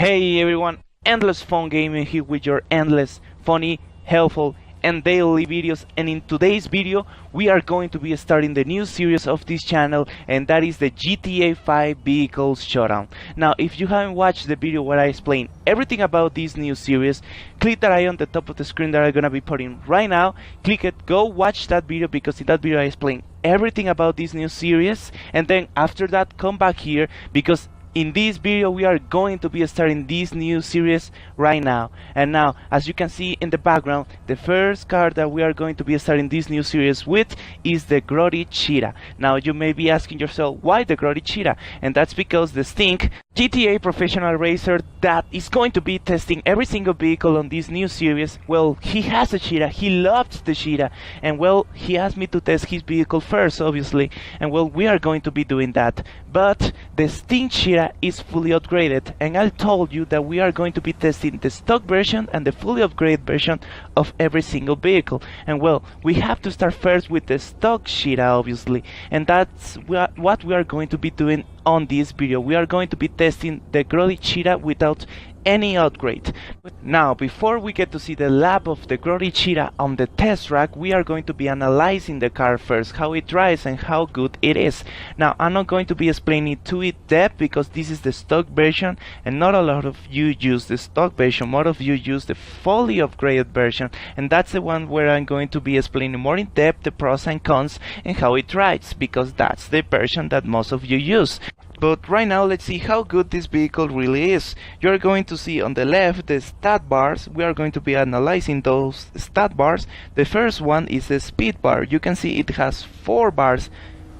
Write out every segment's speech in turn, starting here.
Hey everyone, Endless Fun Gaming here with your endless, funny, helpful, and daily videos. And in today's video, we are going to be starting the new series of this channel, and that is the GTA 5 Vehicles Showdown. Now, if you haven't watched the video where I explain everything about this new series, click that eye on the top of the screen that I'm gonna be putting right now. Click it, go watch that video, because in that video I explain everything about this new series, and then after that come back here, because in this video we are going to be starting this new series right now. And now, as you can see in the background, the first car that we are going to be starting this new series with is the Grotti Cheetah. Now you may be asking yourself, why the Grotti Cheetah? And that's because the Stink, GTA professional racer that is going to be testing every single vehicle on this new series, well, he has a Cheetah, he loves the Cheetah, and well, he asked me to test his vehicle first, obviously, and well, we are going to be doing that. But the Stink Cheetah is fully upgraded, and I told you that we are going to be testing the stock version and the fully upgraded version of every single vehicle. And well, we have to start first with the stock Cheetah, obviously, and that's what we are going to be doing on this video. We are going to be testing the Grotti Cheetah without any upgrade. Now, before we get to see the lab of the Grotti Cheetah on the test track, we are going to be analyzing the car first, how it drives and how good it is. Now, I'm not going to be explaining to it depth, because this is the stock version and not a lot of you use the stock version, more of you use the fully upgraded version, and that's the one where I'm going to be explaining more in depth the pros and cons and how it drives, because that's the version that most of you use. But right now, let's see how good this vehicle really is. You're going to see on the left the stat bars. We are going to be analyzing those stat bars. The first one is the speed bar. You can see it has 4 bars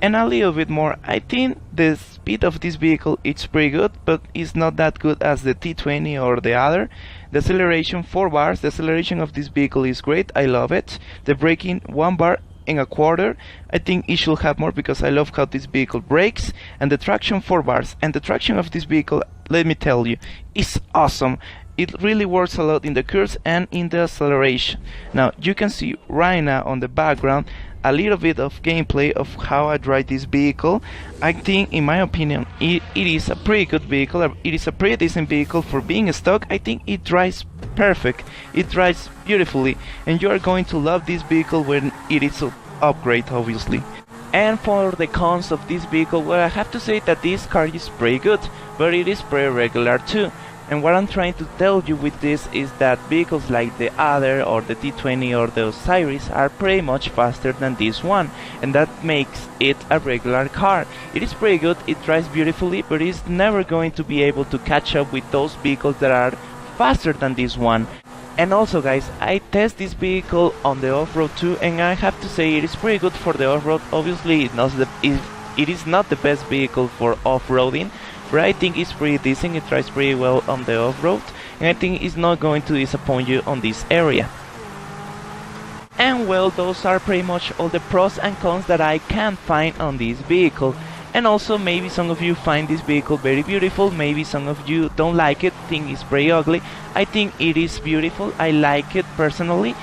and a little bit more. I think the speed of this vehicle is pretty good, but it's not that good as the T20 or the other. The acceleration, 4 bars. The acceleration of this vehicle is great, I love it. The braking, 1 bar and a quarter. I think it should have more, because I love how this vehicle brakes. And the traction, 4 bars, and the traction of this vehicle, let me tell you, is awesome. It really works a lot in the curves and in the acceleration. Now you can see right now on the background a little bit of gameplay of how I drive this vehicle. I think, in my opinion, it is a pretty good vehicle. It is a pretty decent vehicle for being a stock. I think it drives perfect, it drives beautifully, and you are going to love this vehicle when it is an upgrade, obviously. And for the cons of this vehicle, well, I have to say that this car is pretty good, but it is pretty regular too. And what I'm trying to tell you with this is that vehicles like the other, or the T20 or the Osiris, are pretty much faster than this one, and that makes it a regular car. It is pretty good, it drives beautifully, but it's never going to be able to catch up with those vehicles that are faster than this one. And also, guys, I test this vehicle on the off-road too, and I have to say it is pretty good for the off-road. Obviously it is not the best vehicle for off-roading, but I think it's pretty decent. It drives pretty well on the off-road, and I think it's not going to disappoint you on this area. And well, those are pretty much all the pros and cons that I can find on this vehicle. And also, maybe some of you find this vehicle very beautiful, maybe some of you don't like it, think it's pretty ugly. I think it is beautiful, I like it personally.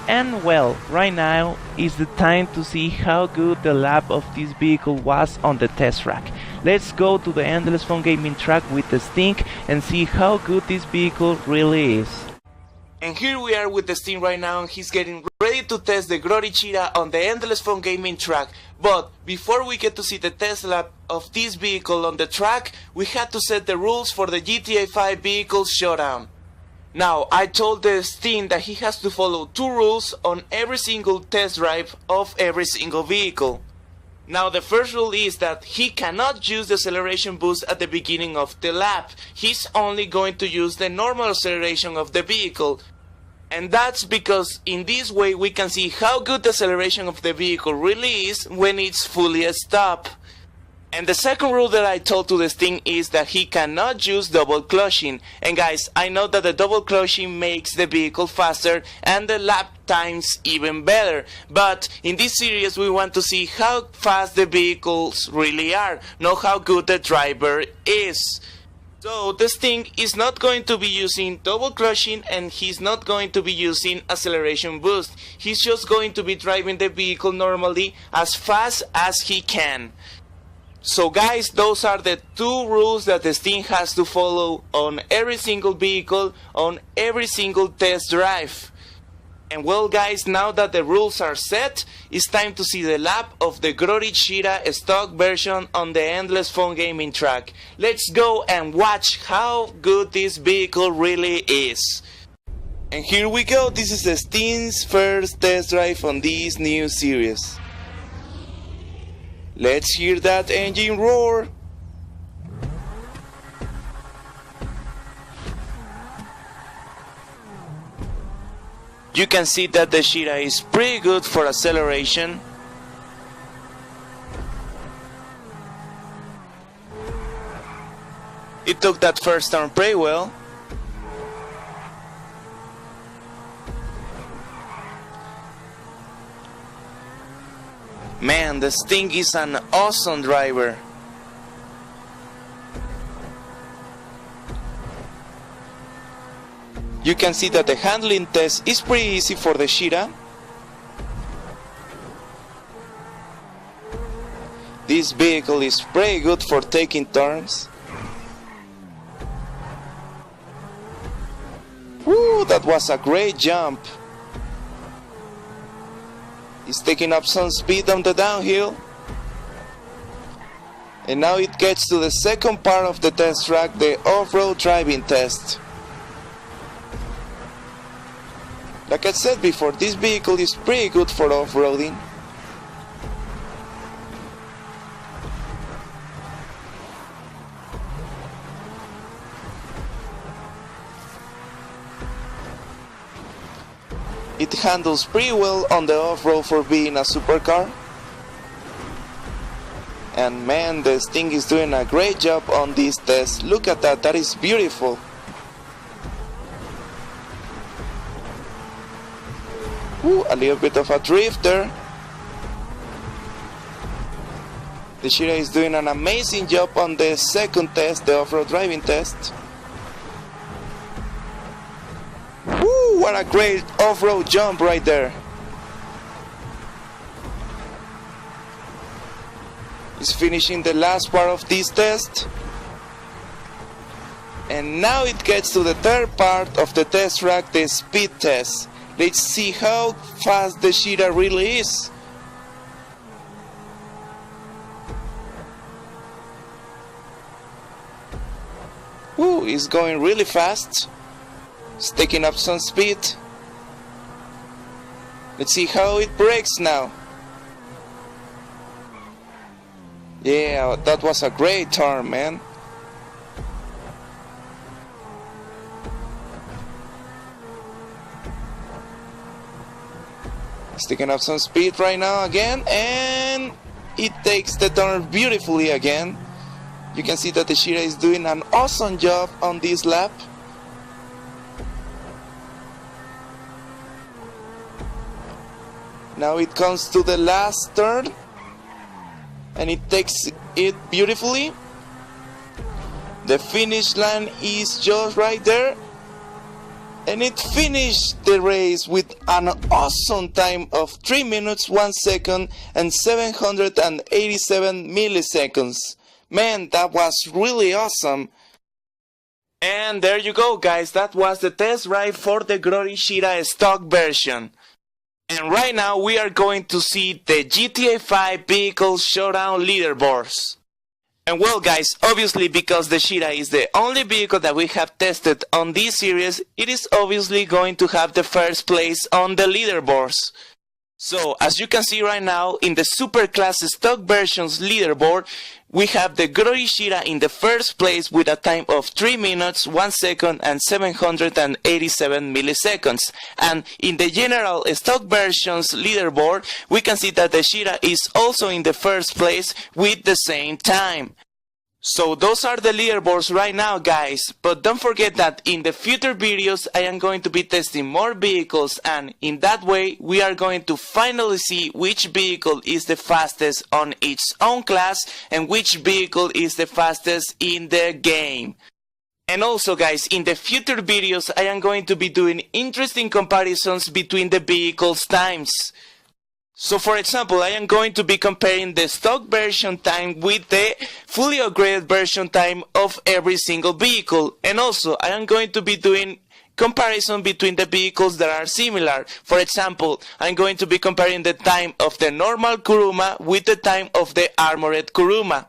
And well, right now is the time to see how good the lap of this vehicle was on the test track. Let's go to the Endless Fun Gaming track with the Stink and see how good this vehicle really is. And here we are with the Stink right now, and he's getting ready to test the Grotti Cheetah on the Endless Fun Gaming track. But before we get to see the test lap of this vehicle on the track, we had to set the rules for the GTA 5 Vehicles Showdown. Now, I told the Stink that he has to follow 2 rules on every single test drive of every single vehicle. Now, the first rule is that he cannot use the acceleration boost at the beginning of the lap. He's only going to use the normal acceleration of the vehicle. And that's because in this way we can see how good the acceleration of the vehicle really is when it's fully a stop. And the second rule that I told to the Sting is that he cannot use double clutching. And guys, I know that the double clutching makes the vehicle faster and the lap times even better, but in this series we want to see how fast the vehicles really are, not how good the driver is. So the Sting is not going to be using double clutching, and he's not going to be using acceleration boost. He's just going to be driving the vehicle normally as fast as he can. So guys, those are the two rules that the Steam has to follow on every single vehicle, on every single test drive. And well guys, now that the rules are set, it's time to see the lap of the Grotti Cheetah stock version on the Endless Fun gaming track. Let's go and watch how good this vehicle really is. And here we go, this is the Steam's first test drive on this new series. Let's hear that engine roar. You can see that the Cheetah is pretty good for acceleration. It took that first turn pretty well. Man, this thing is an awesome driver. You can see that the handling test is pretty easy for the Cheetah. This vehicle is pretty good for taking turns. Woo, that was a great jump. It's taking up some speed on the downhill. And now it gets to the second part of the test track, the off-road driving test. Like I said before, this vehicle is pretty good for off-roading. It handles pretty well on the off-road for being a supercar. And man, this thing is doing a great job on this test. Look at that, that is beautiful. Ooh, a little bit of a drift there. The Cheetah is doing an amazing job on the second test, the off-road driving test. Woo, what a great off-road jump right there. It's finishing the last part of this test. And now it gets to the third part of the test track, the speed test. Let's see how fast the Cheetah really is. Woo, it's going really fast. It's taking up some speed. Let's see how it brakes now. Yeah, that was a great turn, man. It's taking up some speed right now again, and it takes the turn beautifully again. You can see that the Cheetah is doing an awesome job on this lap. Now it comes to the last turn, and it takes it beautifully. The finish line is just right there, and it finished the race with an awesome time of 3 minutes 1 second and 787 milliseconds. Man, that was really awesome. And there you go guys, that was the test drive for the Grotti Cheetah stock version. And right now we are going to see the GTA 5 Vehicles Showdown Leaderboards. And well guys, obviously because the Cheetah is the only vehicle that we have tested on this series, it is obviously going to have the first place on the leaderboards. So as you can see right now in the Superclass stock versions leaderboard, we have the Grotti Cheetah in the first place with a time of 3 minutes 1 second and 787 milliseconds. And in the general stock versions leaderboard, we can see that the Cheetah is also in the first place with the same time. So those are the leaderboards right now guys, but don't forget that in the future videos I am going to be testing more vehicles, and in that way we are going to finally see which vehicle is the fastest on its own class and which vehicle is the fastest in the game. And also guys, in the future videos I am going to be doing interesting comparisons between the vehicles' times. So for example, I am going to be comparing the stock version time with the fully upgraded version time of every single vehicle. And also, I am going to be doing comparison between the vehicles that are similar. For example, I'm going to be comparing the time of the normal Kuruma with the time of the armored Kuruma.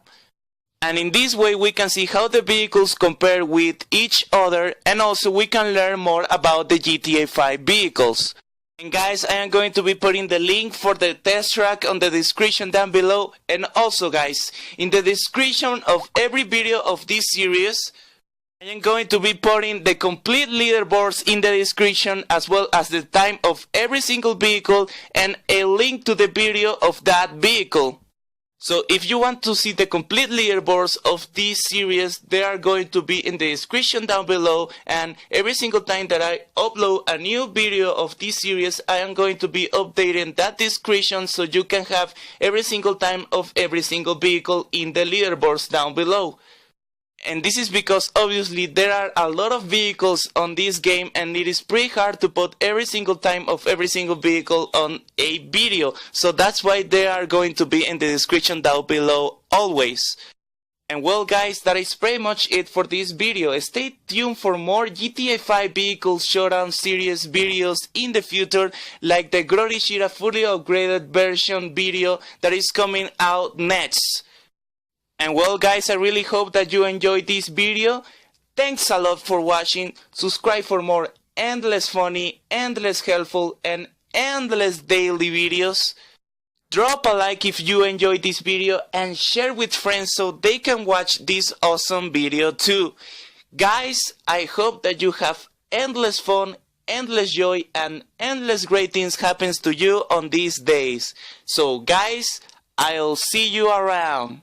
And in this way we can see how the vehicles compare with each other, and also we can learn more about the GTA 5 vehicles. And guys, I am going to be putting the link for the test track on the description down below. And also guys, in the description of every video of this series, I am going to be putting the complete leaderboards in the description, as well as the time of every single vehicle and a link to the video of that vehicle. So if you want to see the complete leaderboards of this series, they are going to be in the description down below, and every single time that I upload a new video of this series, I am going to be updating that description so you can have every single time of every single vehicle in the leaderboards down below. And this is because obviously there are a lot of vehicles on this game, and it is pretty hard to put every single time of every single vehicle on a video. So that's why they are going to be in the description down below always. And well guys, that is pretty much it for this video. Stay tuned for more GTA 5 Vehicles Showdown series videos in the future, like the Grotti Cheetah fully upgraded version video that is coming out next. And well guys, I really hope that you enjoyed this video. Thanks a lot for watching. Subscribe for more endless funny, endless helpful, and endless daily videos. Drop a like if you enjoyed this video and share with friends so they can watch this awesome video too. Guys, I hope that you have endless fun, endless joy, and endless great things happens to you on these days. So guys, I'll see you around.